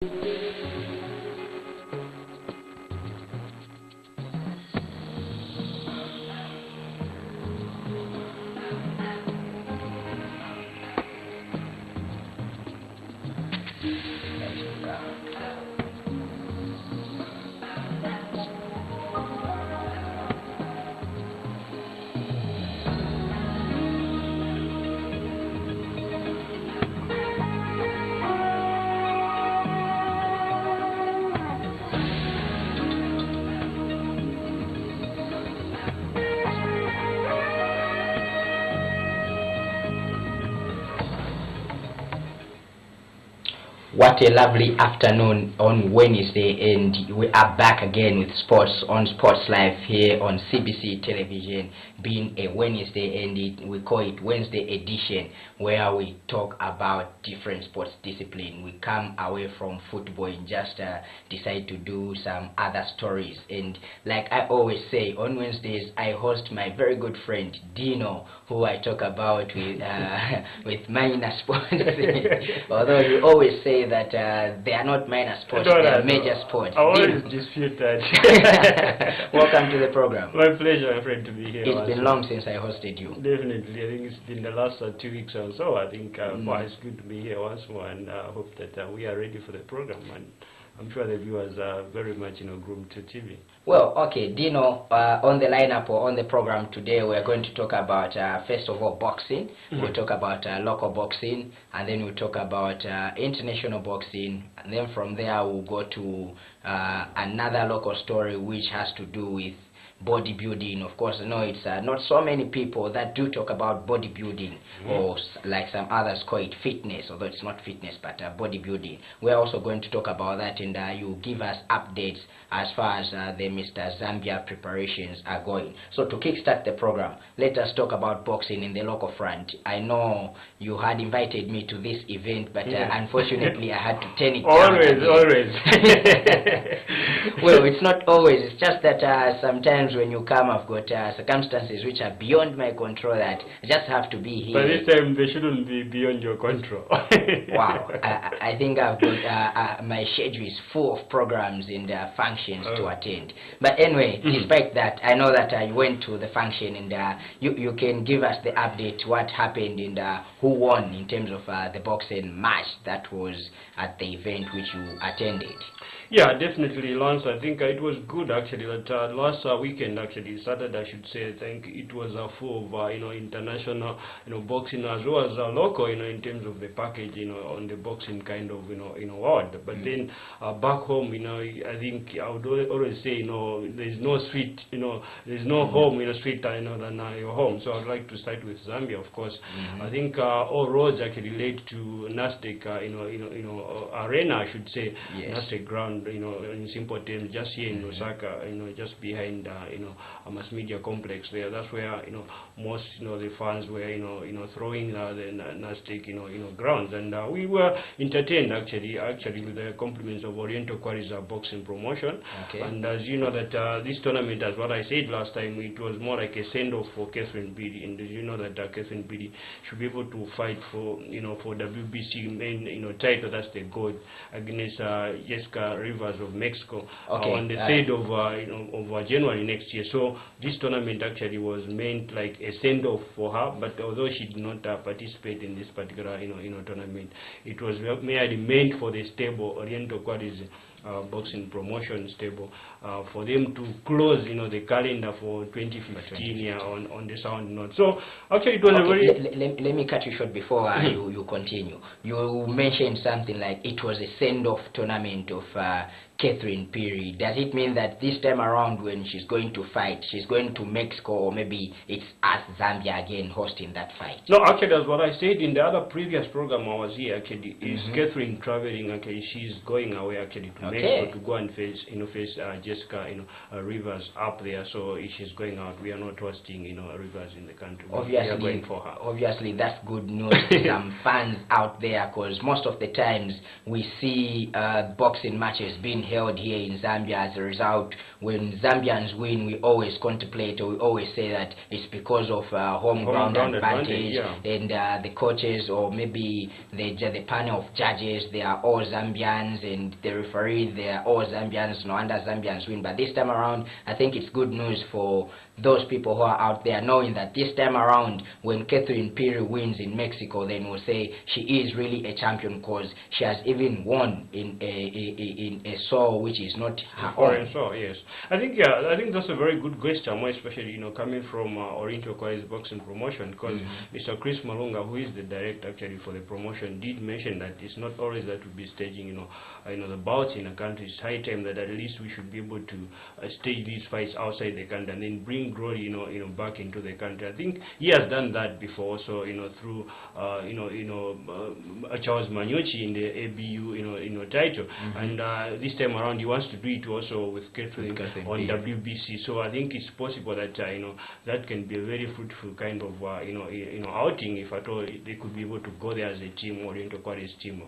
What a lovely afternoon on Wednesday, and we are back again with sports on Sports Life here on CBC television, being a Wednesday, and we call it Wednesday edition, where we talk about different sports discipline. We come away from football and just decide to do some other stories. And like I always say, on Wednesdays I host my very good friend Dino, who I talk about with with minor sports. Although you always say that they are not minor sports, they are major sports. I always dispute that. Welcome to the program. My pleasure, my friend, to be here. It's been long since I hosted you. Definitely. I think it's been the last 2 weeks or so. I think it's good to be here once more, and I hope that we are ready for the program. And I'm sure the viewers are very much groomed to TV. Well, okay, Dino, on the lineup or on the program today, we're going to talk about, first of all, boxing. We'll talk about local boxing, and then we'll talk about international boxing, and then from there we'll go to another local story which has to do with bodybuilding. Of course, no, it's not so many people that do talk about bodybuilding, or like some others call it fitness, although it's not fitness, but bodybuilding. We're also going to talk about that, and you give us updates as far as the Mr. Zambia preparations are going. So to kickstart the program, let us talk about boxing in the local front. I know you had invited me to this event, but unfortunately I had to turn it down. Always. Well, it's not always. It's just that sometimes when you come, I've got circumstances which are beyond my control that I just have to be here. But this time they shouldn't be beyond your control. Wow. I think I've got my schedule is full of programs and functions to attend. But anyway, despite that, I know that I went to the function, and you can give us the update what happened and who won in terms of the boxing match that was at the event which you attended. Yeah, definitely, Lance. I think it was good actually. That last weekend, actually Saturday, I should say. I think it was full of international boxing as well as local in terms of the package on the boxing kind of world. But then back home, I think I would always say there's no sweet there's no home sweeter than your home. So I'd like to start with Zambia, of course. I think all roads actually led to NASDAQ arena, I should say. Yes. NASDAQ ground. In simple terms, just here in Osaka, just behind a mass media complex there. That's where most the fans were throwing the NASDAQ grounds, and we were entertained actually with the compliments of Oriental boxing promotion. Okay. And as you know that this tournament, as what I said last time, it was more like a send off for Catherine Biddy, and you know that Catherine Biddy should be able to fight for for WBC main title. That's the goal against Jessica Rivers of Mexico on the 3rd of January next year. So this tournament actually was meant like a send-off for her, but although she did not participate in this particular tournament, it was merely meant for the stable Oriental boxing promotion stable for them to close the calendar for 2015 on the sound note. So actually it was a very let me cut you short before you continue. You mentioned something like it was a send-off tournament of Catherine Fury. Does it mean that this time around when she's going to fight, she's going to Mexico, or maybe it's us Zambia again hosting that fight? No, actually that's what I said in the other previous program I was here. Actually, is Catherine traveling? Actually, she's going away actually to Mexico to go and face Jessica Rivers up there. So she's going out. We are not hosting Rivers in the country. Obviously, we are going for her. Obviously, that's good news to some fans out there, because most of the times we see boxing matches being held here in Zambia. As a result, when Zambians win, we always contemplate, or we always say that it's because of home ground advantage, and the coaches, or maybe the panel of judges, they are all Zambians, and the referee, they are all Zambians. No wonder Zambians win. But this time around, I think it's good news for those people who are out there, knowing that this time around, when Catherine Fury wins in Mexico, then we'll say she is really a champion, because she has even won in a soul which is not her own. So yes, I think that's a very good question, more especially coming from Oriental Boxing Promotion, because Mr. Chris Malunga, who is the director actually for the promotion, did mention that it's not always that we'll be staging the bouts in a country. It's high time that at least we should be able to stage these fights outside the country and then bring glory back into the country. I think he has done that before, so through Charles Manucci in the ABU title, and this time around he wants to do it also with Catherine on WBC. So I think it's possible that that can be a very fruitful kind of outing, if at all they could be able to go there as a team, Oriental Quarries team,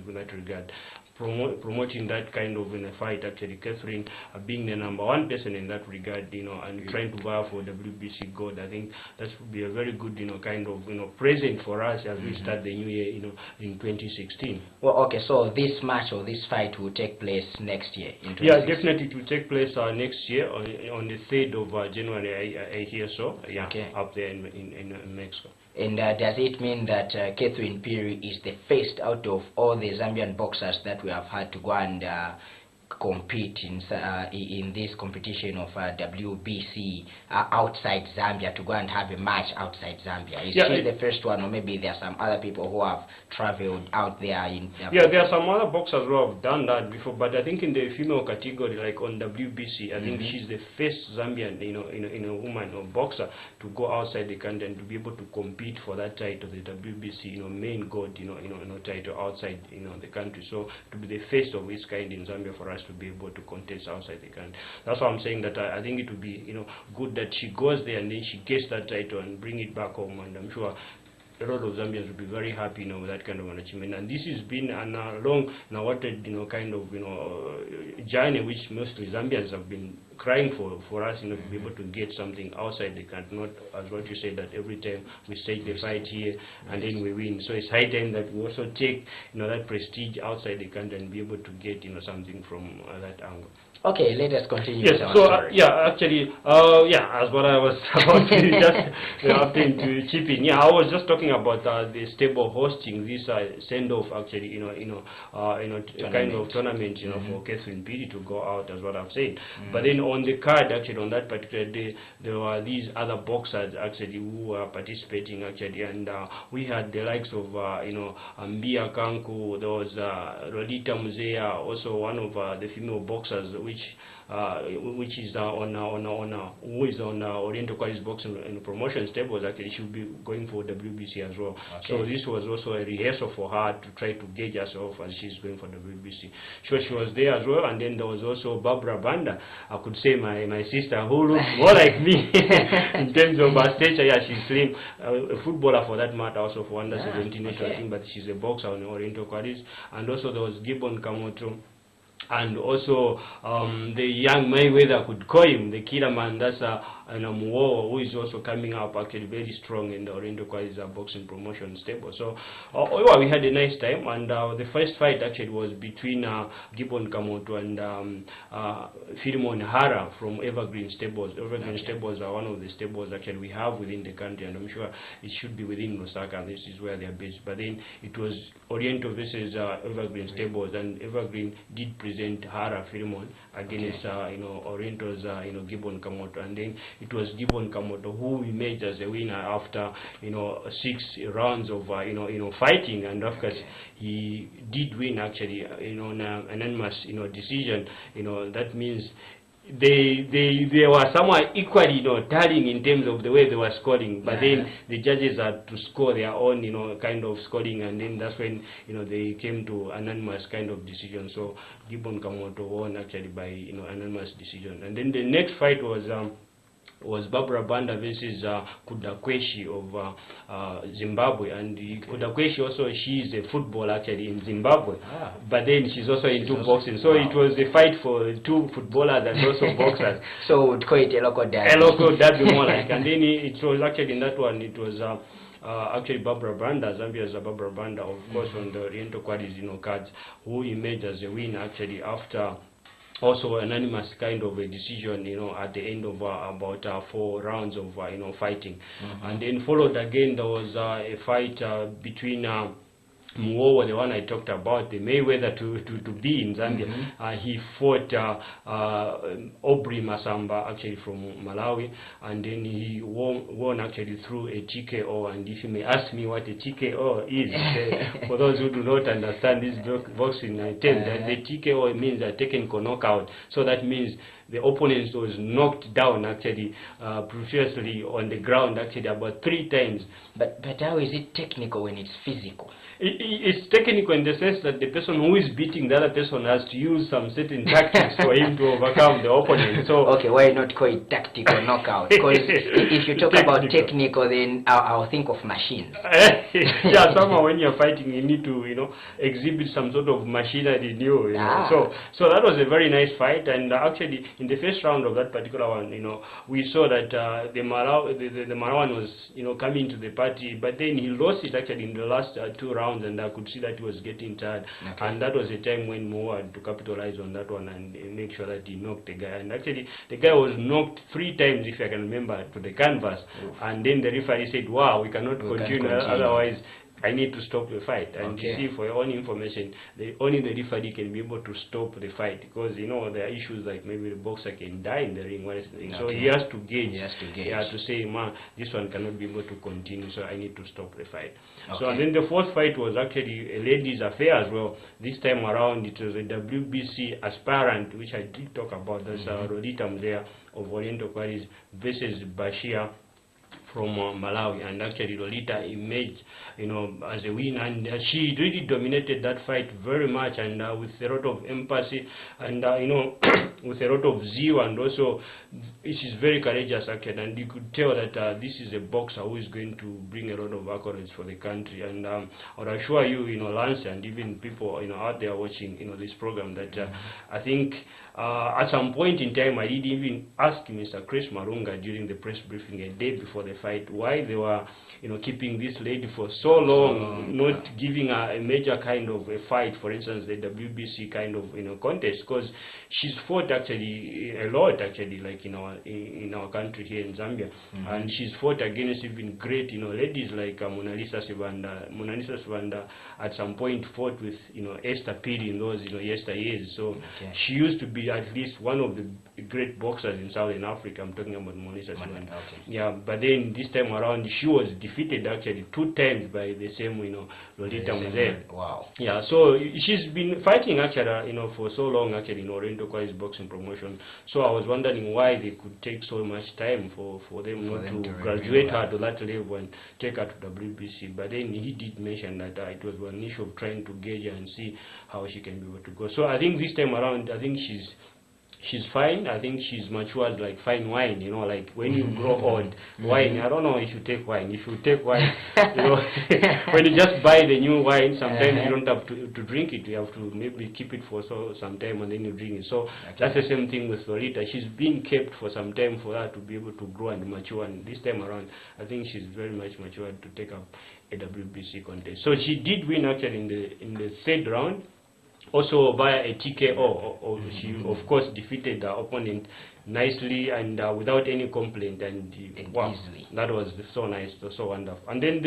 in that regard. Promoting that kind of fight, actually Catherine being the #1 person in that regard, and trying to vie for WBC gold. I think that would be a very good kind of present for us as we start the new year in 2016. Well, okay, so this match or this fight will take place next year in 2016? Yeah, definitely it will take place next year on the 3rd of January, I hear so. Yeah, okay. Up there in Mexico. And does it mean that Catherine Fury is the first out of all the Zambian boxers that we have had to go and compete in this competition of WBC outside Zambia, to go and have a match outside Zambia? Is she the first one, or maybe there are some other people who have traveled out there? There are some other boxers who have done that before, but I think in the female category, like on WBC, I think she's the first Zambian, woman or boxer to go outside the country and to be able to compete for that title, the WBC, main gold, title outside, the country. So to be the first of its kind in Zambia for us to be able to contest outside the country. That's why I'm saying that I think it would be good that she goes there and then she gets that title and bring it back home, and I'm sure a lot of Zambians will be very happy with that kind of an achievement. And this has been a long and awaited kind of journey which mostly Zambians have been crying for us to be able to get something outside the country, not as what you said, that every time we stage the fight here and then we win. So it's high time that we also take that prestige outside the country and be able to get something from that angle. Okay, let us continue. Yes, so actually, as what I was about to just to chip in. I was just talking about the stable hosting this send-off, actually, kind of tournament, for Catherine Fury to go out, as what I've said. But then on the card, actually, on that particular day, there were these other boxers actually who were participating, actually, and we had the likes of Mbia Kanku, there was Rodita Muzea, also one of the female boxers, which is on Oriental Quarries Boxing and Promotion Stables. Actually, she will be going for WBC as well. Okay. So this was also a rehearsal for her to try to gauge herself as she's going for WBC. So she was there as well, and then there was also Barbara Banda. I could say my sister, who looks more like me in terms of her stature. Yeah, she's slim, a footballer for that matter, also for under 17 national team, but she's a boxer on Oriental Quarries. And also there was Gibbon Kamoto, and also the young Mayweather could call him, the killer man, that's Muo, who is also coming up actually very strong in the Oriental Quarries Boxing Promotion stable. So we had a nice time, and the first fight actually was between Gibbon Kamoto and Philemon Hara from Evergreen Stables. Evergreen Stables are one of the stables actually we have within the country, and I'm sure it should be within Lusaka. This is where they are based. But then it was Oriental versus Evergreen Stables, and Evergreen did present Hara Philemon against Oriental's Gibbon Kamoto, and then it was Gibbon Kamoto who emerged as a winner after 6 rounds of fighting, and of course he did win actually an unanimous decision. That means they were somewhat equally tallying in terms of the way they were scoring, but then the judges had to score their own kind of scoring, and then that's when they came to anonymous kind of decision. So Gibbon Kamoto won actually by anonymous decision. And then the next fight was was Barbara Banda versus Kudakweshi of Zimbabwe, and Kudakweshi also, she is a footballer actually in Zimbabwe, but then she's also into boxing. So it was a fight for two footballers and also boxers. So we'd call it a local derby. A local derby more like. And then it was actually in that one, it was actually Barbara Banda, Zambia's Barbara Banda, of course, on the Oriental Quarries, cards, who emerged as a winner actually after also anonymous kind of a decision, at the end of about 4 rounds of, fighting. And then followed again, there was a fight between Muowo, the one I talked about, the Mayweather to be in Zambia. He fought Aubrey Masamba, actually from Malawi, and then he won actually through a TKO. And if you may ask me what a TKO is, for those who do not understand this boxing term, that the TKO means a technical knockout. So that means the opponent was knocked down actually previously on the ground actually about 3 times. But how is it technical when it's physical? It's technical in the sense that the person who is beating the other person has to use some certain tactics for him to overcome the opponent. So okay, why not call it tactical knockout? Because if you talk about technical, then I'll think of machines. Yeah, somehow when you're fighting, you need to exhibit some sort of machinery in you. So that was a very nice fight, and actually in the first round of that particular one, we saw that the Malawan was coming to the party, but then he lost it actually in the last 2 rounds, and I could see that he was getting tired. Okay. And that was a time when Mo had to capitalize on that one and make sure that he knocked the guy. And actually, the guy was knocked 3 times, if I can remember, to the canvas. Oof. And then the referee said, wow, we cannot continue, otherwise I need to stop the fight. And you see, for your own information, only the referee can be able to stop the fight, because there are issues like maybe the boxer can die in the ring. So he has to gauge. He has to say, man, this one cannot be able to continue, so I need to stop the fight. So and then the 4th fight was actually a ladies' affair as well. This time around, it was a WBC aspirant, which I did talk about. That's Rodita Mzea of Oriental Quarries versus Bashir from Malawi, and actually Lolita emerged, as a winner, and she really dominated that fight very much, and with a lot of empathy, and with a lot of zeal, and also she's very courageous actually, and you could tell that this is a boxer who is going to bring a lot of accolades for the country. And I would assure you, Lance, and even people out there watching this program, that I think at some point in time I did even ask Mr. Chris Marunga during the press briefing a day before the fight why they were keeping this lady for so long, not giving her a major kind of a fight, for instance the WBC kind of contest, because she's fought actually a lot actually, like in our country here in Zambia, and she's fought against even great ladies like Mona Lisa Sibanda at some point fought with Esther Piri in those yesteryears. So she used to be at least one of the great boxers in Southern Africa. I'm talking about Mona Lisa Sibanda. Yeah, but then this time around she was defeated actually 2 times by the same Lolita Mzee. Wow. Yeah, so she's been fighting actually for so long actually in Oriental Quarries boxing promotion. So I was wondering why they could take so much time for them not to graduate her to that level and take her to WBC. But then he did mention that it was one issue of trying to gauge her and see how she can be able to go. So I think this time around, I think she's fine. I think she's matured like fine wine, like when you grow old, wine. I don't know if you take wine. If you take wine, when you just buy the new wine, sometimes you don't have to drink it. You have to maybe keep it for some time and then you drink it. So that's the same thing with Lolita. She's been kept for some time for her to be able to grow and mature. And this time around, I think she's very much matured to take up a WBC contest. So she did win actually in the 3rd round. Also via a TKO, she of course defeated the opponent nicely and without any complaint, and wow, that was so nice, so wonderful. And then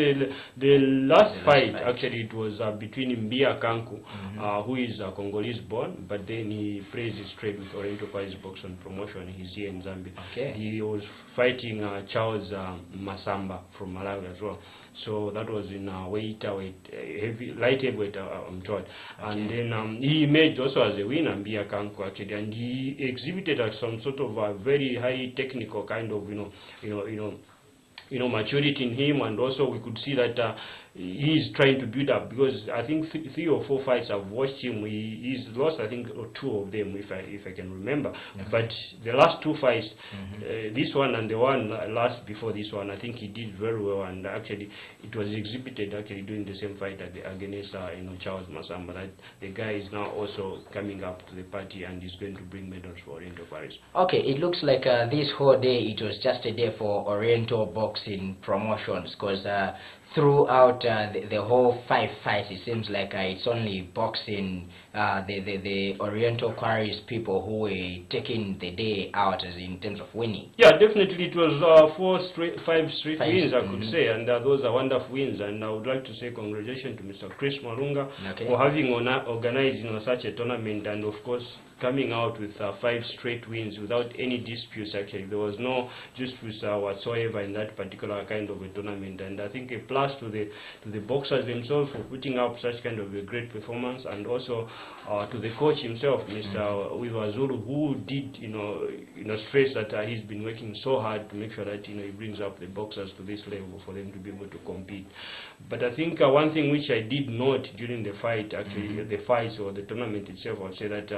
the last fight actually, it was between Mbia Kanku, who is Congolese born, but then he plays his trade with Oriental Quarries boxing promotion. He's here in Zambia. He was fighting Charles Masamba from Malawi as well. So that was in light heavyweight, I'm told. And then he emerged also as a winner, Mbia Kanku actually, and he exhibited some sort of a very high technical kind of maturity in him, and also we could see that he's trying to build up, because I think 3 or 4 fights I've watched him, he's lost I think 2 of them if I can remember. Okay. But the last 2 fights, this one and the one last before this one, I think he did very well, and actually it was exhibited actually during the same fight against Charles Masamba, that the guy is now also coming up to the party and is going to bring medals for Oriental Paris. Okay, it looks like this whole day it was just a day for Oriental boxing promotions, because throughout the whole 5 fights, it seems like it's only boxing, the Oriental Paris people who were taking the day out as in terms of winning. Yeah, definitely it was 5 straight wins, I could say, and those are wonderful wins. And I would like to say congratulations to Mr. Chris Malunga for having organized such a tournament, and of course coming out with 5 straight wins without any disputes. Actually, there was no disputes whatsoever in that particular kind of a tournament, and I think a plus to the boxers themselves for putting up such kind of a great performance, and also to the coach himself, Mr. Wivazulu, who did stress that he's been working so hard to make sure that he brings up the boxers to this level for them to be able to compete. But I think one thing which I did note during the fight, actually the fights or the tournament itself, I'll say that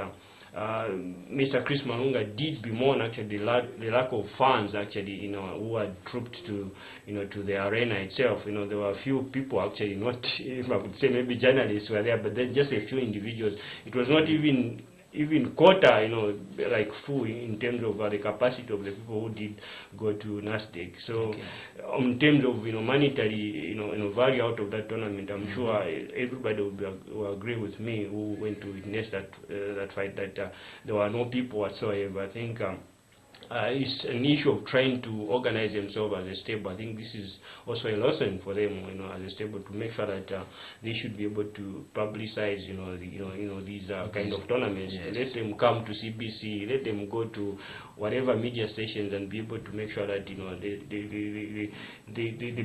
Mr. Chris Malunga did bemoan actually the lack of fans actually who had trooped to to the arena itself. There were a few people actually, not, if I could say, maybe journalists were there, but then just a few individuals. It was not even quarter, like full in terms of the capacity of the people who did go to NASDAQ. So in terms of monetary value out of that tournament, I'm sure everybody will agree with me who went to witness that fight, that there were no people whatsoever. I think it's an issue of trying to organize themselves as a stable. I think this is also a lesson for them, as a stable, to make sure that they should be able to publicize, these kind of tournaments. Yes. Let them come to CBC, let them go to whatever media stations and be able to make sure that they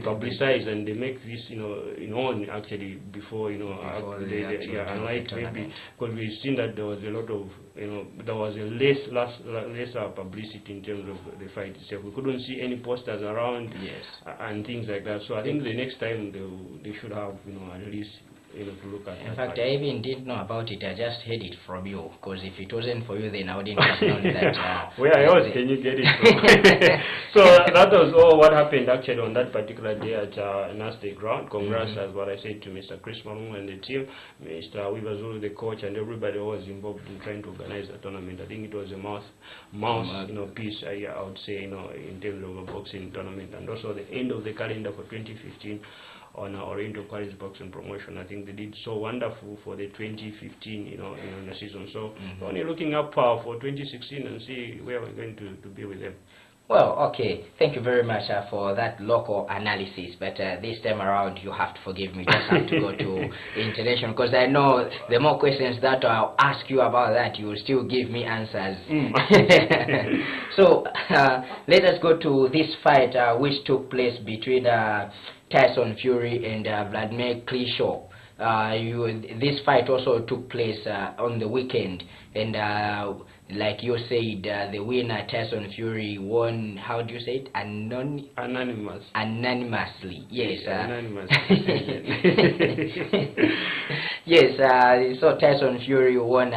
publicize and they make this known actually before unlike maybe because we've seen that there was a lot of there was a lesser publicity in terms of the fight itself. We couldn't see any posters around and things like that. So I think the next time they should have at least to look at. In fact, I even didn't know about it. I just heard it from you, because if it wasn't for you, then I wouldn't have known that. Where else can you get it from? So that was all what happened actually on that particular day at NASDAQ ground. Congrats, as what I said, to Mr. Chris Malunga and the team, Mr. Wivazulu, the coach, and everybody who was involved in trying to organize the tournament. I think it was a mouse piece, I would say, in terms of a boxing tournament, and also the end of the calendar for 2015. On Oriental Paris boxing promotion. I think they did so wonderful for the 2015, in the season. So we're only looking up for 2016 and see where we're going to be with them. Well, okay. Thank you very much for that local analysis. But this time around, you have to forgive me. Just have to go to international, because I know the more questions that I'll ask you about that, you will still give me answers. So let us go to this fight which took place between Tyson Fury and Vladimir Klitschko. This fight also took place on the weekend, and like you said, the winner, Tyson Fury, won, how do you say it? Anonymously. Yes. Yes, so Tyson Fury won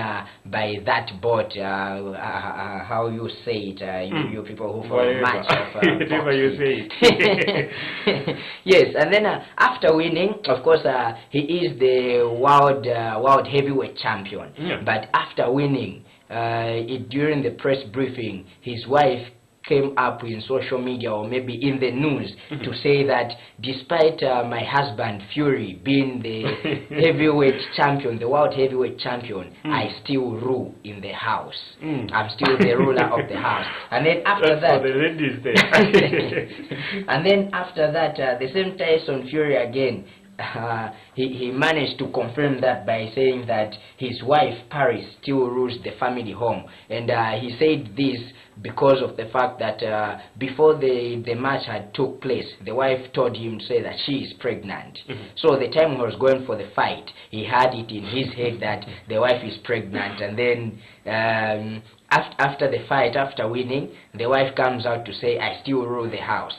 by that vote, how you say it, you people who follow much of whatever you say it. Yes, and then after winning, of course, he is the world heavyweight champion. But after winning, during the press briefing, his wife came up in social media or maybe in the news to say that despite my husband Fury being the heavyweight champion, the world heavyweight champion, I still rule in the house. I'm still the ruler of the house. And then after that, for the ladies there. and then after that, the same Tyson Fury again, he managed to confirm that by saying that his wife Paris still rules the family home, and he said this because of the fact that before the match had took place, the wife told him to say that she is pregnant. So the time he was going for the fight, he had it in his head that the wife is pregnant, and then after the fight, after winning, the wife comes out to say, I still rule the house.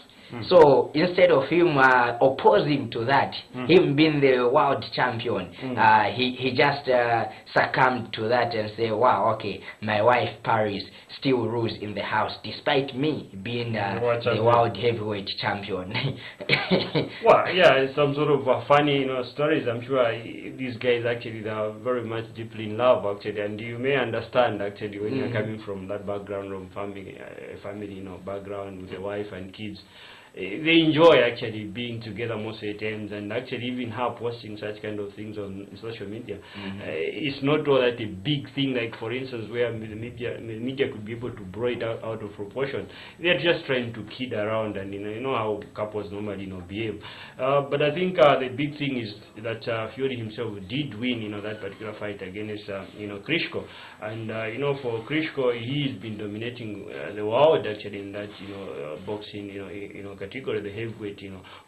So instead of him opposing to that, him being the world champion, he just succumbed to that and say, wow, okay, my wife Paris still rules in the house despite me being the world heavyweight champion. Well, yeah, some sort of funny, stories. I'm sure these guys actually, they are very much deeply in love actually, and you may understand actually when you're coming from that background, from family, background with a wife and kids. They enjoy actually being together most of the times, and actually even have posting such kind of things on social media. It's not all that a big thing, like for instance where the media could be able to blow it out of proportion. They're just trying to kid around, and you know how couples normally behave. But I think the big thing is that Fury himself did win that particular fight against Klitschko, and for Klitschko, he's been dominating the world actually in that boxing category, the heavyweight,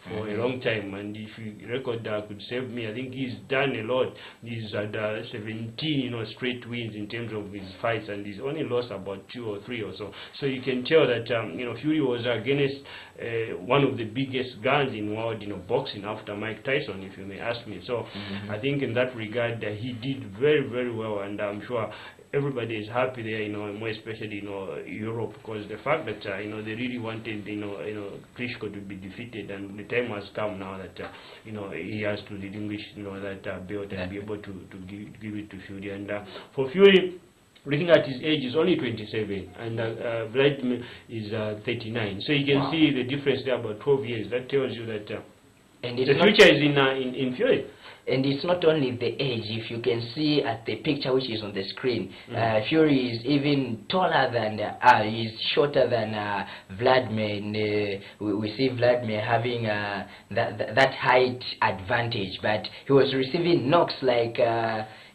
for a long time. And if you record could save me, I think he's done a lot. He's had 17 straight wins in terms of his fights, and he's only lost about 2 or 3 or so. So you can tell that Fury was against one of the biggest guns in world boxing after Mike Tyson, if you may ask me. So I think in that regard he did very, very well, and I'm sure everybody is happy there, more especially Europe, because the fact that they really wanted Klitschko to be defeated, and the time has come now that he has to relinquish that belt and be able to give it to Fury. And for Fury, looking at his age, is only 27, and Vladimir is 39. So you can see the difference there, about 12 years. That tells you that and the future is in Fury. And it's not only the age. If you can see at the picture which is on the screen, Fury is even taller than, he's shorter than Vladimir. And, we see Vladimir having that height advantage, but he was receiving knocks like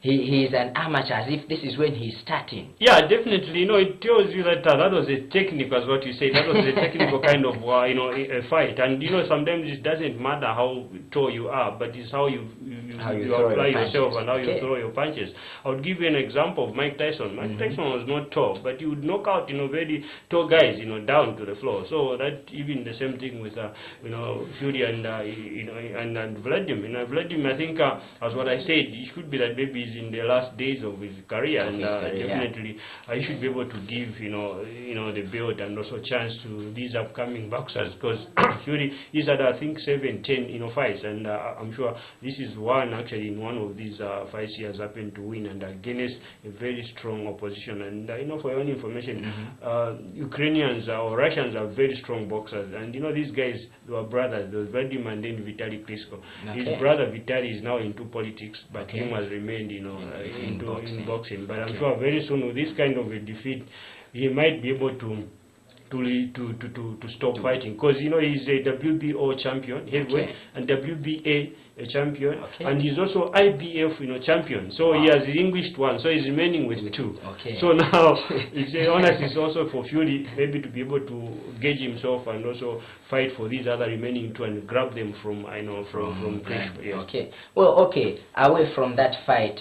he's an amateur, as if this is when he's starting. Yeah, definitely. It tells you that that was a technical, as what you say, that was a technical kind of a fight. And sometimes it doesn't matter how tall you are, but it's how you apply yourself and how you throw your punches. I would give you an example of Mike Tyson. Mike Tyson was not tall, but he would knock out very tall guys down to the floor. So that even the same thing with Fury and and Vladimir. Vladimir, I think as what I said, it should be that maybe he's in the last days of his career, and definitely I should be able to give the belt and also chance to these upcoming boxers, because Fury is at I think 7-10 fights, and I'm sure this is one actually in one of these fights he has happened to win, and against a very strong opposition. And for your own information, Ukrainians or Russians are very strong boxers, and these guys, they were brothers. There was Vladimir and then Vitaly Klitschko. His brother Vitaly is now into politics, but him has remained in boxing. But I'm sure very soon with this kind of a defeat, he might be able to stop fighting, because he's a WBO champion heavyweight and WBA a champion, and he's also IBF champion. So he has relinquished one, so he's remaining with 2. So now it's honest is also for Fury maybe to be able to gauge himself and also fight for these other remaining 2 and grab them from Klitschko. Yes. Away from that fight,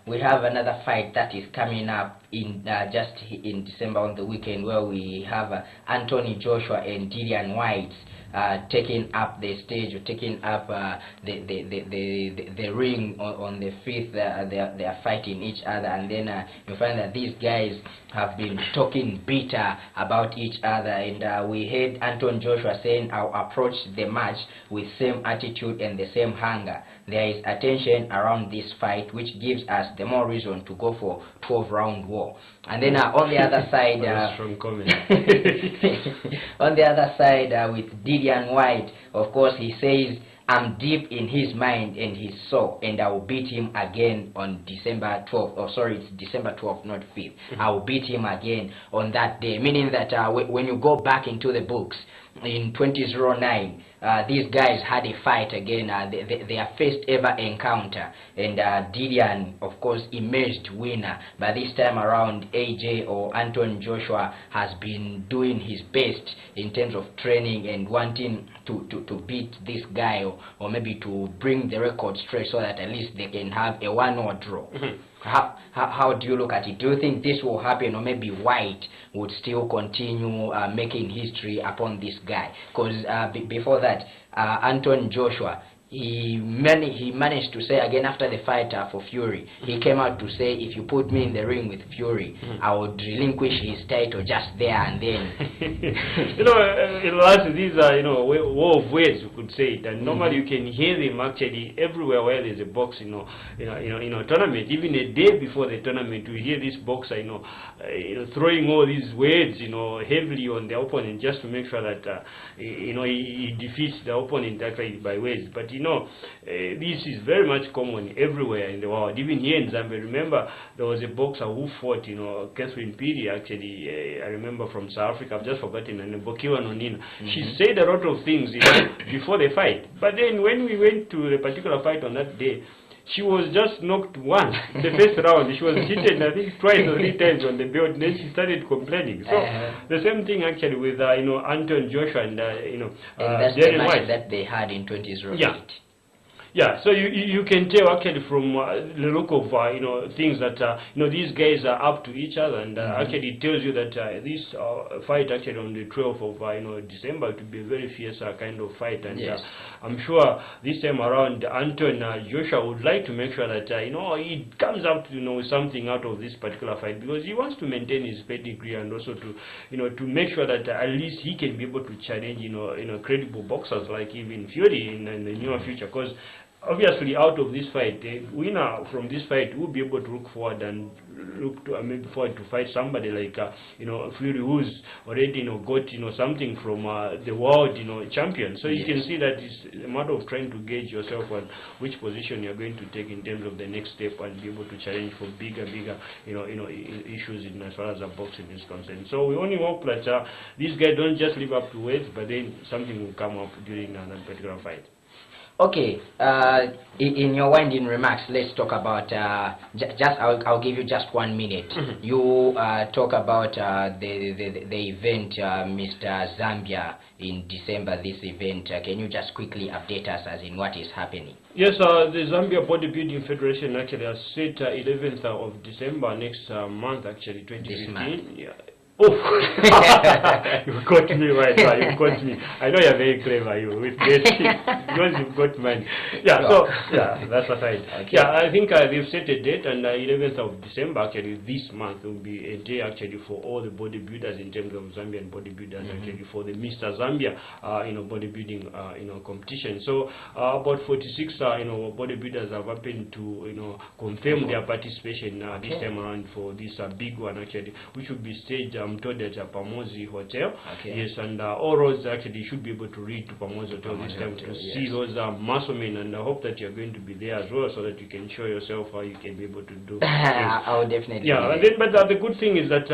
we have another fight that is coming up in just in December on the weekend, where we have Anthony Joshua and Dillian Whyte taking up the stage, or taking up the ring on the 5th. They are fighting each other, and then you find that these guys have been talking bitter about each other. And we heard Anthony Joshua saying, "I'll approach the match with same attitude and the same hunger." There is attention around this fight, which gives us the more reason to go for 12-round war. And then on the other side, strong comment. on the other side, with Dillian Whyte, of course, he says, "I'm deep in his mind and his soul, and I will beat him again on December 12th. Oh, sorry, it's December 12th, not 5th. I will beat him again on that day." Meaning that when you go back into the books, in 2009, these guys had a fight again, their first ever encounter, and Dillian, of course, emerged winner. But this time around, AJ or Anthony Joshua has been doing his best in terms of training and wanting to beat this guy, or maybe to bring the record straight, so that at least they can have a 1-or draw. How do you look at it? Do you think this will happen, or maybe White would still continue making history upon this guy? Because before that, Anton Joshua, he managed to say again after the fight for Fury, he came out to say, if you put me in the ring with Fury, I would relinquish his title just there and then. You know, these are, war of words, you could say it, and normally you can hear them actually everywhere where there's a box, tournament. Even a day before the tournament, we hear this boxer, throwing all these words, heavily on the opponent just to make sure that, he defeats the opponent actually by words. But this is very much common everywhere in the world. Even here in Zambia, remember there was a boxer who fought, Catherine Piri, actually, I remember from South Africa, I've just forgotten, and Bokiwa Nonina. She said a lot of things, before the fight. But then when we went to the particular fight on that day, she was just knocked once in the first round. She was hit, I think, twice or three times on the belt. And then she started complaining. So the same thing actually with Anton Joshua and and that's the match that they had in 2008. Yeah. Yeah, so you can tell actually from the look of things that these guys are up to each other, and actually it tells you that this fight actually on the 12th of December to be a very fierce kind of fight, and I'm sure this time around Anton Joshua would like to make sure that he comes out with something out of this particular fight, because he wants to maintain his pedigree and also to make sure that at least he can be able to challenge credible boxers like even Fury in the near future, because obviously, out of this fight, the winner from this fight will be able to look forward and look to maybe forward to fight somebody like Fury, who's already got something from the world champion. So you can see that it's a matter of trying to gauge yourself on which position you're going to take in terms of the next step and be able to challenge for bigger issues in as far as the boxing is concerned. So we only hope that these guys don't just live up to words, but then something will come up during that particular fight. Okay, in your winding remarks, let's talk about I'll give you just 1 minute. You talk about the event, Mr. Zambia in December. This event, can you just quickly update us as in what is happening? Yes, the Zambia Body Building Federation actually has set 11th of December next month, actually 2015. This month. Yeah. Oh, you got me right now. You got me. I know you're very clever, you with this because you've got mine. Yeah, so that's aside. Okay. Yeah, I think they've set a date, and 11th of December actually this month will be a day actually for all the bodybuilders in terms of Zambian bodybuilders actually for the Mr. Zambia bodybuilding competition. So about 46 bodybuilders have happened to confirm their participation this time around for this big one actually, which will be staged. I'm told at Pamozi Hotel. Yes, and all roads actually should be able to read to Pamozi Hotel this time to see those muscle men, and I hope that you're going to be there as well so that you can show yourself how you can be able to do. I will definitely. Yeah, and then, but the good thing is that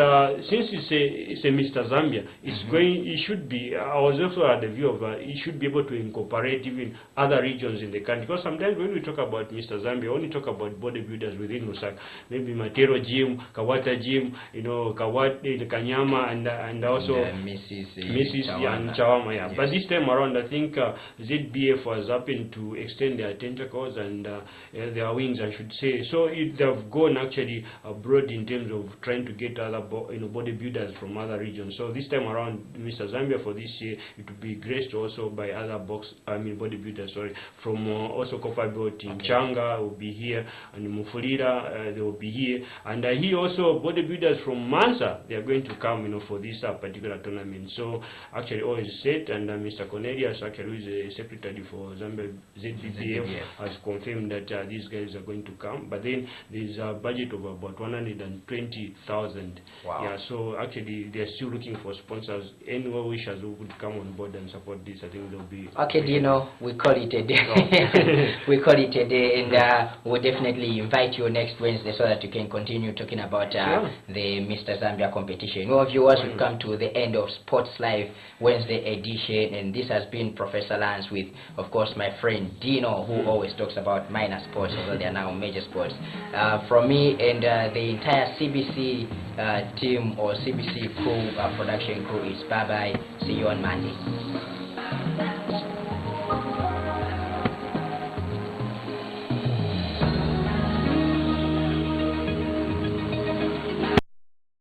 since it's a Mr. Zambia, it should be. I was also at the view of it should be able to incorporate even other regions in the country, because sometimes when we talk about Mr. Zambia, we only talk about bodybuilders within Lusaka, maybe Matero Gym, Kawata Gym, Kawata, Kanyama, and also Mrs. and Chawama. Yeah. Yes. But this time around, I think ZBF has happened to extend their tentacles and their wings, I should say. So they've gone actually abroad in terms of trying to get other bodybuilders from other regions. So this time around, Mr. Zambia for this year, it will be graced also by other bodybuilders. Sorry, from also Copper Belt in Changa will be here, and Mufulira they will be here, and here also bodybuilders from Mansa, they are going to come for this particular tournament. So actually all is set, and Mr. Cornelius actually, who is a secretary for Zambia ZBBF, has confirmed that these guys are going to come. But then there's a budget of about 120,000. Wow. Yeah, so actually they're still looking for sponsors. Any wishers who would come on board and support this, I think they'll be okay. Dino, we call it a day. We call it a day, and we'll definitely invite you next Wednesday so that you can continue talking about the Mr. Zambia competition. Well, viewers, we've come to the end of Sports Life Wednesday edition, and this has been Professor Lance with, of course, my friend Dino, who always talks about minor sports, although they are now major sports. From me and the entire CBC team or CBC crew, production crew, is bye-bye. See you on Monday.